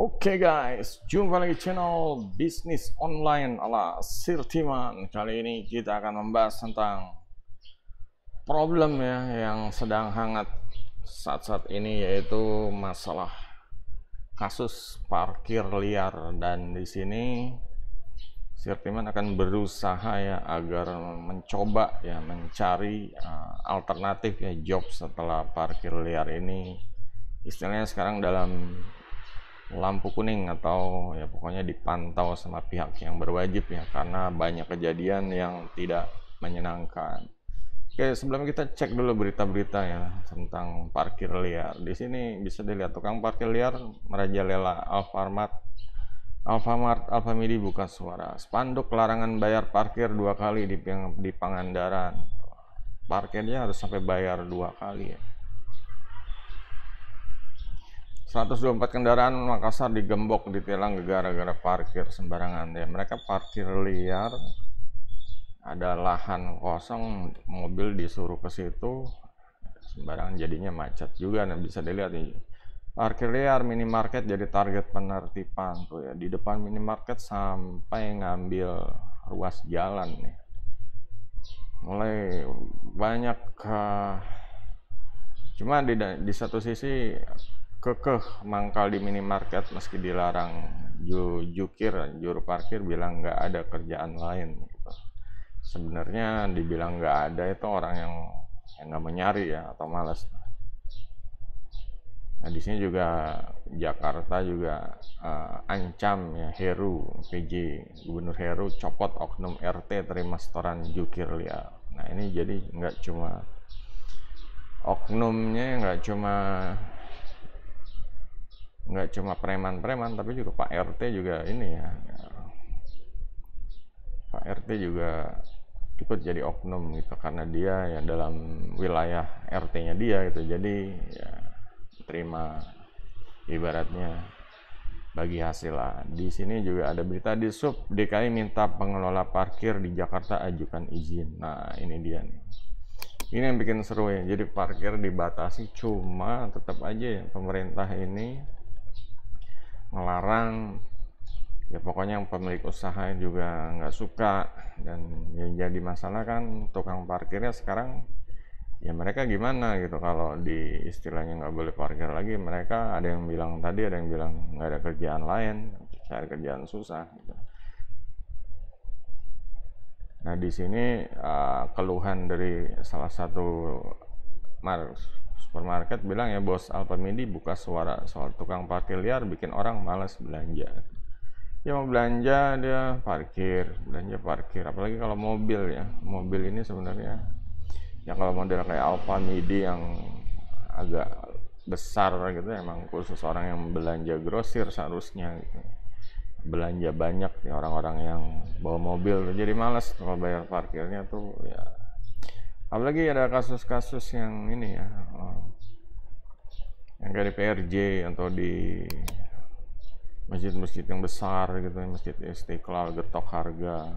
Oke guys, jumpa lagi channel bisnis online ala Sirtiman. Kali ini kita akan membahas tentang problem ya yang sedang hangat saat-saat ini, yaitu masalah kasus parkir liar. Dan di sini Sirtiman akan berusaha ya agar mencoba ya mencari alternatif ya job setelah parkir liar ini. Istilahnya sekarang dalam lampu kuning atau ya pokoknya dipantau sama pihak yang berwajib ya, karena banyak kejadian yang tidak menyenangkan. Oke, sebelum kita cek dulu berita-berita ya tentang parkir liar. Di sini bisa dilihat tukang parkir liar merajalela Alfamart Alfamidi buka suara. Spanduk larangan bayar parkir 2 kali di Pangandaran. Parkirnya harus sampai bayar 2 kali ya. 124 kendaraan Makassar digembok ditilang gara-gara parkir sembarangan ya. Mereka parkir liar, ada lahan kosong, mobil disuruh ke situ sembarangan, jadinya macet juga. Dan bisa dilihat nih, parkir liar minimarket jadi target penertiban tuh ya. Di depan minimarket sampai ngambil ruas jalan nih. Mulai banyak cuma di satu sisi kekeh mangkal di minimarket meski dilarang. Juru parkir bilang nggak ada kerjaan lain gitu. Sebenarnya dibilang nggak ada itu orang yang nggak mau nyari ya, atau malas. Nah di sini juga Jakarta juga ancam ya, Heru PJ Gubernur Heru copot oknum RT terima setoran jukir liar. Nah ini jadi nggak cuma oknumnya, nggak cuma preman-preman, tapi juga Pak RT juga ini ya, Pak RT juga ikut jadi oknum gitu, karena dia ya dalam wilayah RT-nya dia gitu, jadi ya terima ibaratnya bagi hasil lah. Di sini juga ada berita di Sub DKI minta pengelola parkir di Jakarta ajukan izin. Nah ini dia nih, ini yang bikin seru ya. Jadi parkir dibatasi, cuma tetap aja ya pemerintah ini ngelarang ya. Pokoknya yang pemilik usaha juga nggak suka. Dan yang jadi masalah kan tukang parkirnya sekarang ya, mereka gimana gitu kalau di istilahnya nggak boleh parkir lagi. Mereka ada yang bilang tadi, ada yang bilang nggak ada kerjaan lain, cari kerjaan susah gitu. Nah di sini keluhan dari salah satu supermarket bilang ya, bos Alfamidi buka suara soal tukang parkir liar bikin orang malas belanja. Ya mau belanja dia belanja parkir, apalagi kalau mobil ya. Mobil ini sebenarnya ya kalau model kayak Alfamidi yang agak besar gitu, emang khusus orang yang belanja grosir seharusnya gitu. Belanja banyak ya orang-orang yang bawa mobil, jadi malas kalau bayar parkirnya tuh ya. Apalagi ada kasus-kasus yang ini ya, yang kayak di PRJ atau di masjid-masjid yang besar gitu, Masjid Istiqlal getok harga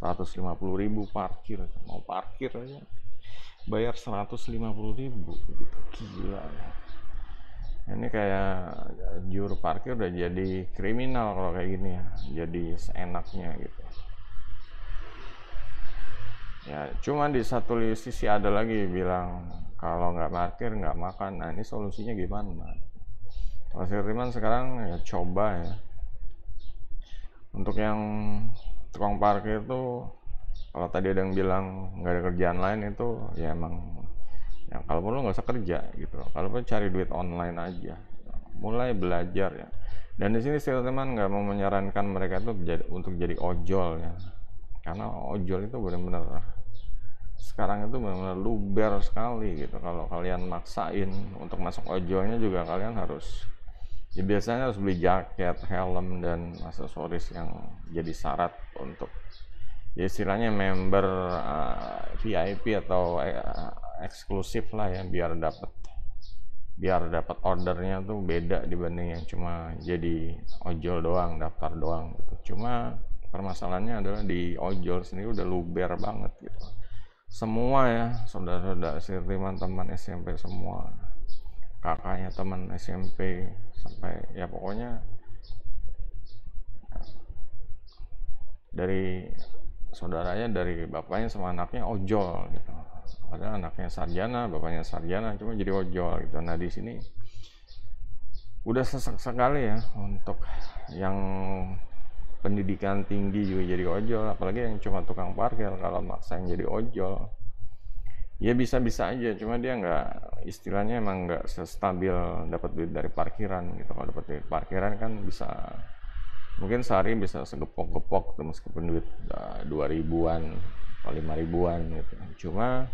150.000 parkir. Mau parkir aja bayar 150.000 gitu, gila ya. Ini kayak juru parkir udah jadi kriminal kalau kayak gini ya, jadi seenaknya gitu ya. Cuma di satu sisi ada lagi bilang kalau nggak parkir nggak makan. Nah ini solusinya gimana? Kalau Sirtiman sekarang ya coba ya, untuk yang tukang parkir tuh, kalau tadi ada yang bilang nggak ada kerjaan lain, itu ya emang ya kalau perlu nggak usah kerja gitu, kalau perlu cari duit online aja, mulai belajar ya. Dan di sini Sirtiman nggak mau menyarankan mereka itu untuk jadi ojol ya, karena ojol itu benar-benar sekarang itu benar-benar luber sekali gitu. Kalau kalian maksain untuk masuk ojolnya juga, kalian harus ya biasanya harus beli jaket, helm, dan aksesoris yang jadi syarat untuk ya istilahnya member VIP atau eksklusif lah ya, biar dapat ordernya tuh beda dibanding yang cuma jadi ojol doang, daftar doang gitu. Cuma permasalahannya adalah di ojol sendiri udah luber banget gitu. Semua ya, saudara-saudara Sirtiman teman SMP semua, kakaknya teman SMP, sampai ya pokoknya dari saudaranya, dari bapaknya sama anaknya ojol gitu. Padahal anaknya sarjana, bapaknya sarjana, cuma jadi ojol gitu. Nah di sini udah sesak sekali ya untuk yang pendidikan tinggi juga jadi ojol, apalagi yang cuma tukang parkir. Kalau maksa yang jadi ojol, ya bisa-bisa aja, cuma dia nggak, istilahnya emang nggak stabil dapat duit dari parkiran gitu. Kalau dapat duit parkiran kan bisa, mungkin sehari bisa segepok-gepok tuh, meskipun duit 2 ribuan atau 5 ribuan gitu. Cuma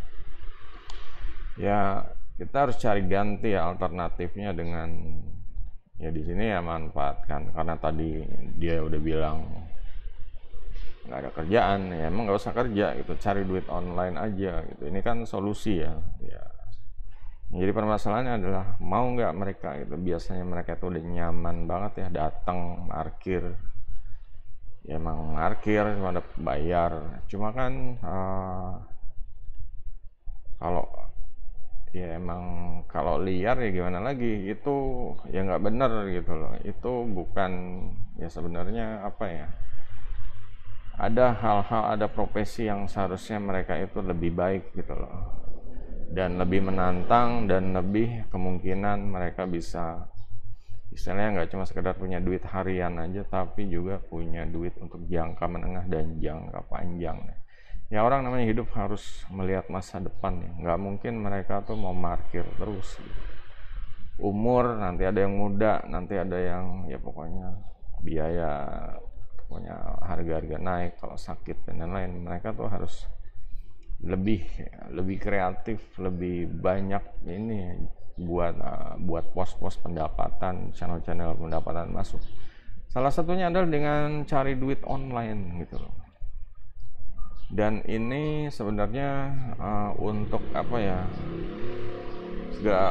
ya kita harus cari ganti ya, alternatifnya dengan ya di sini ya manfaatkan, karena tadi dia udah bilang nggak ada kerjaan, ya emang nggak usah kerja gitu, cari duit online aja gitu. Ini kan solusi ya. Jadi permasalahannya adalah mau nggak mereka gitu. Biasanya mereka tuh udah nyaman banget ya, datang parkir, ya emang parkir cuma ada bayar. Cuma kan kalau ya emang kalau liar ya gimana lagi, itu ya nggak bener gitu loh. Itu bukan, ya sebenarnya apa ya, ada hal-hal, ada profesi yang seharusnya mereka itu lebih baik gitu loh, dan lebih menantang, dan lebih kemungkinan mereka bisa, istilahnya nggak cuma sekedar punya duit harian aja, tapi juga punya duit untuk jangka menengah dan jangka panjang. Ya orang namanya hidup harus melihat masa depan ya, nggak mungkin mereka tuh mau parkir terus gitu. Umur nanti ada yang muda, nanti ada yang ya pokoknya biaya, pokoknya harga-harga naik, kalau sakit dan lain-lain. Mereka tuh harus lebih lebih kreatif, lebih banyak ini buat pos-pos pendapatan, channel-channel pendapatan masuk. Salah satunya adalah dengan cari duit online gitu loh. Dan ini sebenarnya untuk apa ya,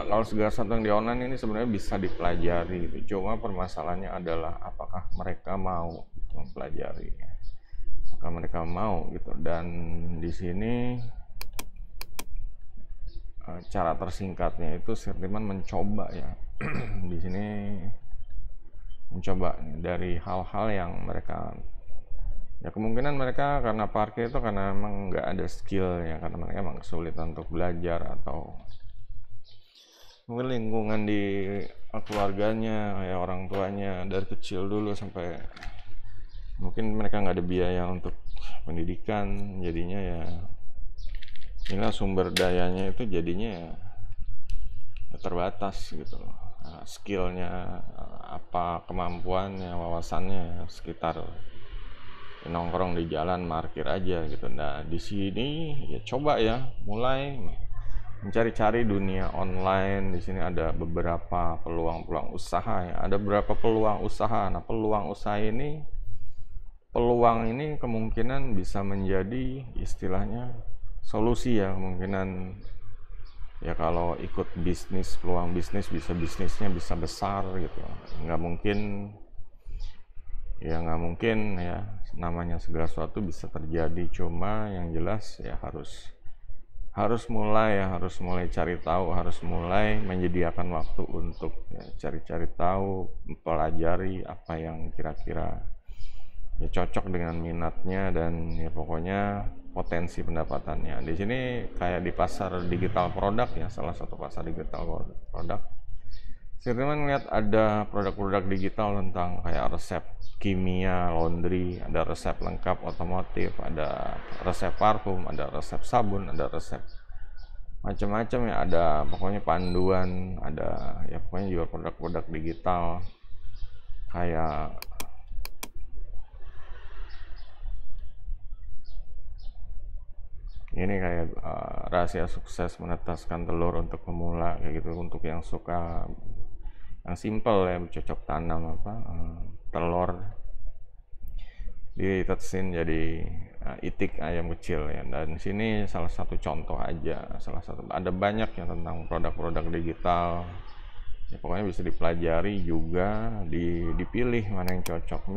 kalau segala sesuatu yang di online ini sebenarnya bisa dipelajari gitu. Cuma permasalahannya adalah apakah mereka mau mempelajari, apakah mereka mau gitu. Dan di sini cara tersingkatnya itu Sirliman mencoba ya di sini mencoba dari hal-hal yang mereka, ya kemungkinan mereka karena parkir itu karena emang nggak ada skill ya, karena mereka emang kesulitan untuk belajar, atau mungkin lingkungan di keluarganya, ya orang tuanya dari kecil dulu sampai mungkin mereka nggak ada biaya untuk pendidikan, jadinya ya inilah sumber dayanya itu jadinya ya terbatas gitu loh. Skillnya apa, kemampuannya, wawasannya sekitar nongkrong di jalan, parkir aja gitu. Nah di sini ya coba ya mulai mencari-cari dunia online. Di sini ada beberapa peluang-peluang usaha ya, ada beberapa peluang usaha. Nah peluang ini kemungkinan bisa menjadi istilahnya solusi ya, kemungkinan ya kalau ikut bisnis, peluang bisnis, bisnisnya bisa besar gitu. nggak mungkin nggak mungkin ya, namanya segala sesuatu bisa terjadi. Cuma yang jelas ya harus mulai cari tahu, harus mulai menyediakan waktu untuk ya, cari-cari tahu, mempelajari apa yang kira-kira ya cocok dengan minatnya, dan ya pokoknya potensi pendapatannya. Di sini kayak di pasar digital produk ya, salah satu pasar digital produk. Sirliman ngeliat ada produk-produk digital tentang kayak resep kimia, laundry, ada resep lengkap otomotif, ada resep parfum, ada resep sabun, ada resep macam-macam ya, ada pokoknya panduan, ada ya pokoknya jual produk-produk digital kayak ini, kayak rahasia sukses menetaskan telur untuk pemula kayak gitu, untuk yang suka yang simple ya, bercocok tanam apa, telur ditetesin jadi itik ayam kecil ya. Dan sini salah satu contoh aja, ada banyak ya tentang produk-produk digital ya, pokoknya bisa dipelajari juga, dipilih mana yang cocok.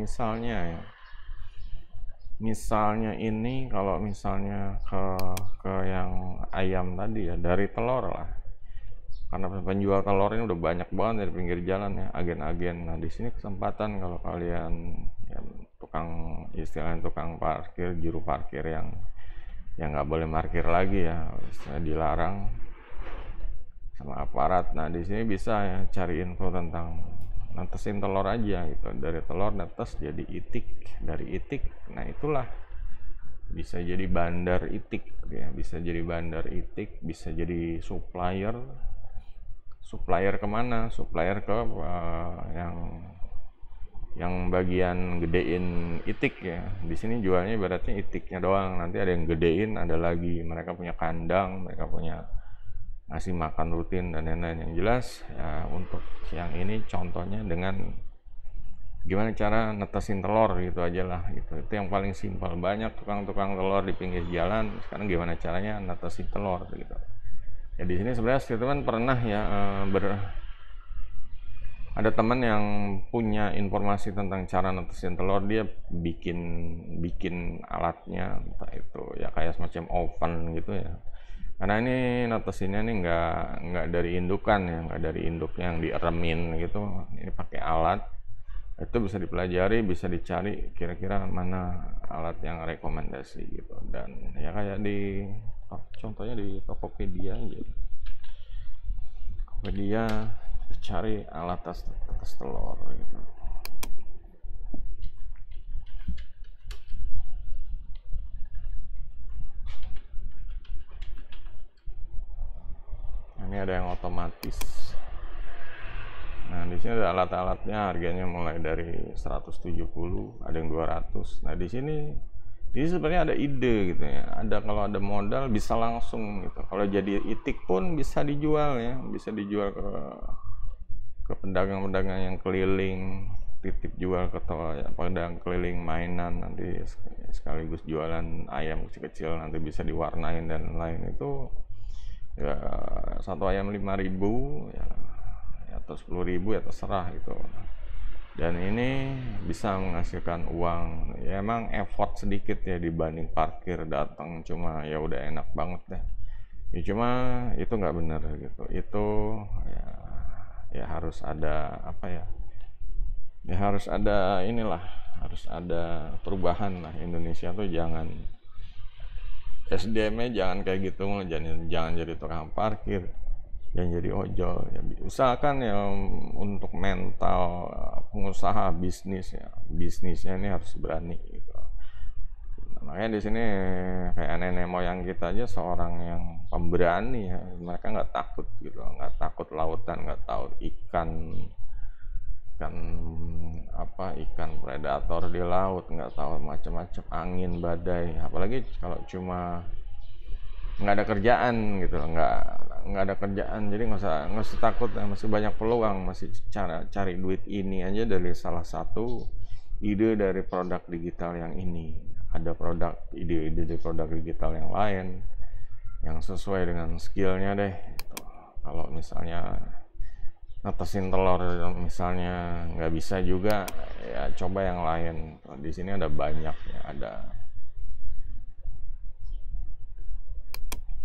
Misalnya ini, kalau misalnya ke yang ayam tadi ya, dari telur lah, karena penjual telur ini udah banyak banget dari pinggir jalan ya, agen-agen. Nah di sini kesempatan kalau kalian ya, untuk istilahnya tukang parkir, juru parkir yang nggak boleh parkir lagi ya, dilarang sama aparat. Nah di sini bisa ya cari info tentang netesin telur aja gitu, dari telur netes jadi itik, dari itik nah itulah bisa jadi bandar itik ya, bisa jadi bandar itik, bisa jadi supplier kemana, supplier ke yang bagian gedein itik ya. Di sini jualnya ibaratnya itiknya doang, nanti ada yang gedein, ada lagi mereka punya kandang, mereka punya ngasih makan rutin dan lain-lain. Yang jelas ya, untuk yang ini contohnya dengan gimana cara netesin telur gitu aja lah gitu. Itu yang paling simpel. Banyak tukang-tukang telur di pinggir jalan, sekarang gimana caranya netesin telur gitu. Ya di sini sebenarnya teman pernah ya ada teman yang punya informasi tentang cara netesin telur, dia bikin alatnya, entah itu ya kayak semacam oven gitu ya. Karena ini netesinnya nih nggak dari indukan ya, nggak dari induknya yang dieremin gitu. Ini pakai alat. Itu bisa dipelajari, bisa dicari kira-kira mana alat yang rekomendasi gitu. Dan ya kayak contohnya di Tokopedia aja. Tokopedia cari alat tes telur gitu. Ini ada yang otomatis. Nah, di sini ada alat-alatnya, harganya mulai dari 170, ada yang 200. Nah, di sini sebenarnya ada ide gitu ya. Kalau ada modal bisa langsung gitu. Kalau jadi itik pun bisa dijual ya, bisa dijual ke pedagang-pedagang yang keliling, titip jual ke pedagang keliling mainan, nanti sekaligus jualan ayam kecil-kecil, nanti bisa diwarnain dan lain. Itu ya satu ayam 5.000 ya, atau 10.000 ya terserah gitu. Dan ini bisa menghasilkan uang ya, emang effort sedikit ya dibanding parkir datang cuma ya udah enak banget deh ya, cuma itu nggak bener gitu. Itu ya harus ada harus ada harus ada perubahan lah. Indonesia tuh jangan SDM-nya jangan kayak gitu, jangan jadi tukang parkir, yang jadi ojol ya. Usahakan ya untuk mental pengusaha bisnisnya ini harus berani gitu. Nah, makanya di sini kayak nenek moyang kita aja seorang yang pemberani ya, mereka nggak takut gitu, nggak takut lautan, nggak tahu ikan predator di laut, nggak tahu macam-macam angin badai. Apalagi kalau cuma nggak ada kerjaan gitu, nggak ada kerjaan, jadi nggak usah takut, masih banyak peluang, masih cari duit. Ini aja dari salah satu ide dari produk digital yang ini. Ada ide-ide dari produk digital yang lain yang sesuai dengan skillnya deh gitu. Kalau misalnya netesin telur misalnya nggak bisa juga ya, coba yang lain. Di sini ada banyak ya,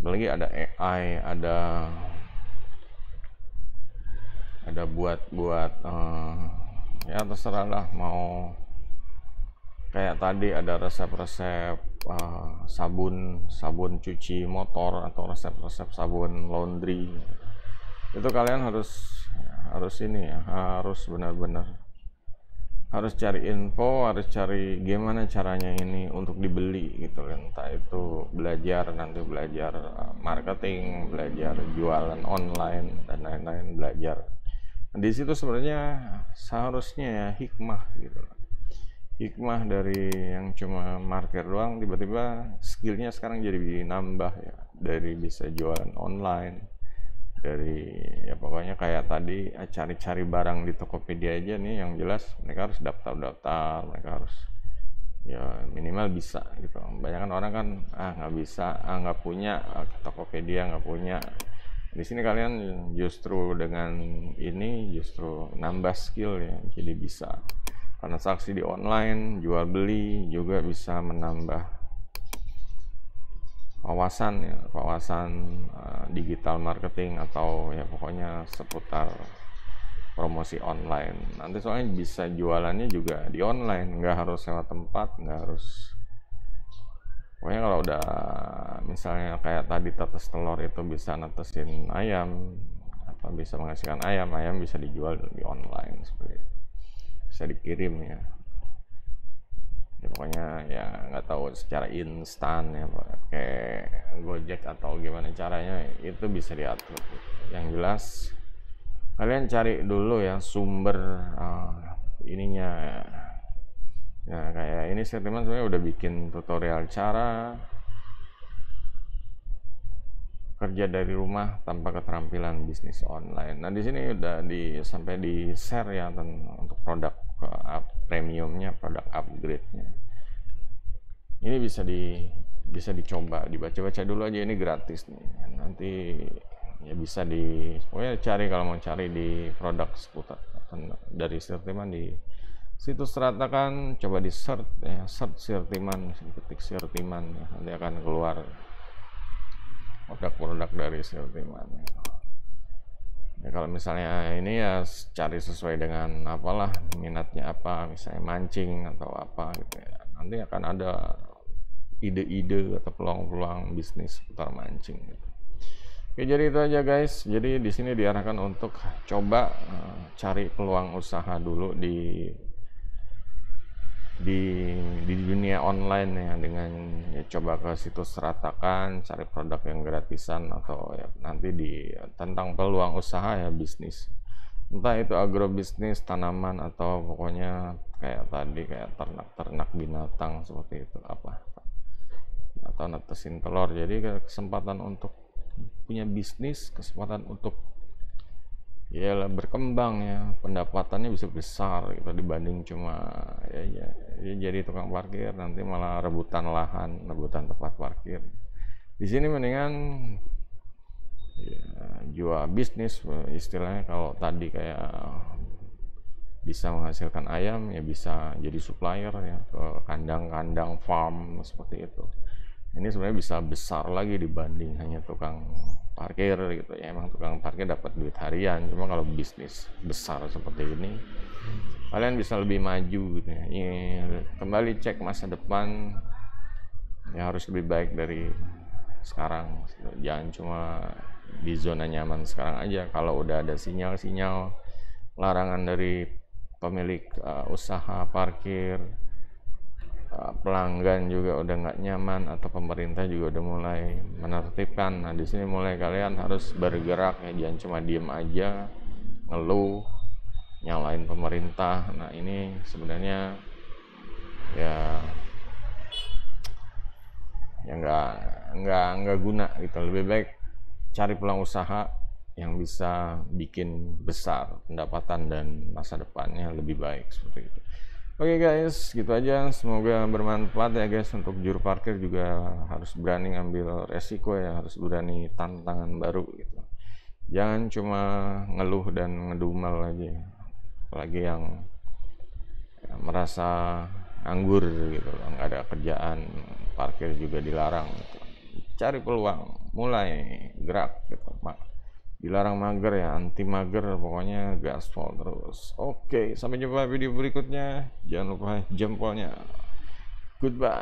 apalagi ada AI, ada buat ya terserah lah, mau kayak tadi ada resep-resep sabun cuci motor atau resep-resep sabun laundry. Itu kalian harus ini ya, harus benar-benar harus cari info, harus cari gimana caranya ini untuk dibeli gitu. Entah itu belajar marketing, belajar jualan online dan lain-lain, belajar. Di situ sebenarnya seharusnya ya hikmah gitu. Hikmah dari yang cuma market doang, tiba-tiba skillnya sekarang jadi nambah ya, dari bisa jualan online, dari ya pokoknya kayak tadi cari-cari barang di Tokopedia aja nih, yang jelas mereka harus daftar, mereka harus ya minimal bisa gitu. Banyak orang kan nggak bisa, nggak punya, Tokopedia nggak punya. Di sini kalian justru dengan ini justru nambah skill ya, jadi bisa transaksi di online, jual beli, juga bisa menambah wawasan digital marketing, atau ya pokoknya seputar promosi online. Nanti soalnya bisa jualannya juga di online, nggak harus sewa tempat, nggak harus. Pokoknya kalau udah misalnya kayak tadi tetes telur itu bisa netesin ayam, apa bisa menghasilkan ayam, ayam bisa dijual di online seperti itu. Bisa dikirim ya. Ya, pokoknya ya nggak tahu secara instan ya kayak Gojek atau gimana caranya itu bisa diatur. Yang jelas kalian cari dulu ya sumber ininya ya. Kayak ini saya teman sebenarnya udah bikin tutorial cara kerja dari rumah tanpa keterampilan bisnis online. Nah, di sini udah sampai di share ya untuk produk premiumnya, produk upgrade-nya. Ini bisa dicoba, dibaca-baca dulu aja, ini gratis nih. Nanti ya bisa pokoknya cari kalau mau cari di produk seputar dari Sirtiman di situs Seratakan, coba di search ya, search Sirtiman, ketik Sirtiman ya, nanti akan keluar produk-produk dari Sirtiman ya. Kalau misalnya ini ya cari sesuai dengan apalah minatnya apa, misalnya mancing atau apa gitu ya, nanti akan ada ide-ide atau peluang-peluang bisnis seputar mancing gitu. Oke, jadi itu aja guys. Jadi di sini diarahkan untuk coba cari peluang usaha dulu di dunia online ya, dengan ya coba ke situs Seratakan, cari produk yang gratisan atau ya nanti tentang peluang usaha ya bisnis. Entah itu agrobisnis, tanaman atau pokoknya kayak tadi kayak ternak binatang seperti itu apa atau netesin telur. Jadi kesempatan untuk punya bisnis, kesempatan untuk ya berkembang ya, pendapatannya bisa besar gitu dibanding cuma ya jadi tukang parkir nanti malah rebutan lahan, rebutan tempat parkir. Di sini mendingan ya, jual bisnis istilahnya. Kalau tadi kayak bisa menghasilkan ayam ya bisa jadi supplier ya ke kandang-kandang farm seperti itu. Ini sebenarnya bisa besar lagi dibanding hanya tukang parkir gitu ya. Emang tukang parkir dapat duit harian, cuma kalau bisnis besar seperti ini kalian bisa lebih maju gitu ya. Kembali cek masa depan ya, harus lebih baik dari sekarang. Jangan cuma di zona nyaman sekarang aja. Kalau udah ada sinyal-sinyal larangan dari pemilik usaha parkir, pelanggan juga udah nggak nyaman, atau pemerintah juga udah mulai menertibkan. Nah, di sini mulai kalian harus bergerak ya, jangan cuma diem aja ngeluh nyalain pemerintah. Nah, ini sebenarnya ya nggak guna gitu. Lebih baik cari peluang usaha yang bisa bikin besar pendapatan dan masa depannya lebih baik seperti itu. Oke guys, gitu aja. Semoga bermanfaat ya guys. Untuk juru parkir juga harus berani ngambil resiko ya, harus berani tantangan baru gitu. Jangan cuma ngeluh dan ngedumel aja. Apalagi yang ya, merasa nganggur gitu, nggak ada kerjaan, parkir juga dilarang gitu. Cari peluang, mulai gerak gitu. Dilarang mager ya, anti mager, pokoknya gaspol terus. Oke, sampai jumpa video berikutnya. Jangan lupa jempolnya. Goodbye.